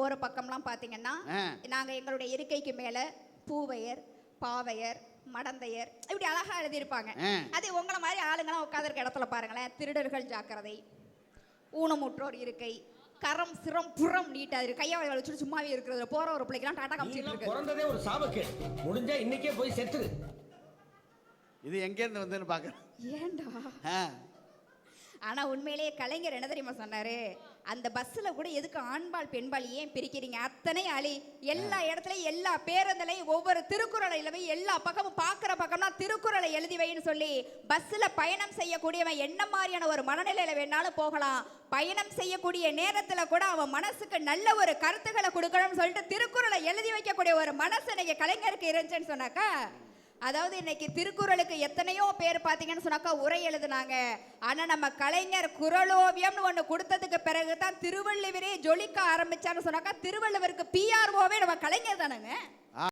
போற பக்கம்லாம் பாத்தீங்கன்னா நாங்க எங்களுடைய இருக்கைக்கு மேல பூவையர், பாவையர், மடந்தையர் இப்படி அழகா எழுதியிருப்பாங்க. அது உங்களை மாதிரி ஆளுங்கெல்லாம் உட்காந்துருக்க இடத்துல பாருங்களேன், திருடர்கள் ஜாக்கிரதை, ஊனமுற்றோர் இருக்கை, கரம் சிரம் புறம் நீட்டா இருக்கு, கையை வச்சுட்டு சும்மாவே இருக்கிறது, போற ஒரு பிள்ளைக்கெல்லாம் டாடா காமிச்சிட்டு இருக்கு. பிறந்ததே ஒரு சாபக்கு, முடிஞ்சா இன்னைக்கே போய் செத்துரு. இது எங்க இருந்து வந்தேன்னு பாக்குறேன். ஏண்டா? ஆனா உண்மையிலேயே கலைஞர் என்ன தெரியுமா சொன்னாரு, அந்த பஸ்ல கூட எதுக்கு ஆண்பால் பெண்பால் ஏன் பிரிக்கிறீங்க, அத்தனை அழி எல்லா இடத்துலயும் எல்லா பேருந்துலையும் ஒவ்வொரு திருக்குறளை போய் எல்லா பக்கமும் பாக்குற பக்கம்னா திருக்குறளை எழுதி வைன்னு சொல்லி பஸ்ல பயணம் செய்யக்கூடியவன் என்ன மாதிரியான ஒரு மனநிலையில வேணாலும் போகலாம், பயணம் செய்யக்கூடிய நேரத்துல கூட அவன் மனசுக்கு நல்ல ஒரு கருத்துக்களை கொடுக்கணும்னு சொல்லிட்டு திருக்குறளை எழுதி வைக்கக்கூடிய ஒரு மனசு இன்னைக்கு கலைஞருக்கு இருந்துச்சுன்னு சொன்னாக்கா, அதாவது இன்னைக்கு திருக்குறளுக்கு எத்தனையோ பேர் பார்த்தீங்கன்னு சொன்னாக்கா உரை எழுதுனாங்க. ஆனா நம்ம கலைஞர் குறளோவியம்னு ஒன்று கொடுத்ததுக்கு பிறகுதான் திருவள்ளுவரே ஜொலிக்க ஆரம்பிச்சான்னு சொன்னாக்கா, திருவள்ளுவருக்கு பிஆர்ஓவே நம்ம கலைஞர் தானுங்க.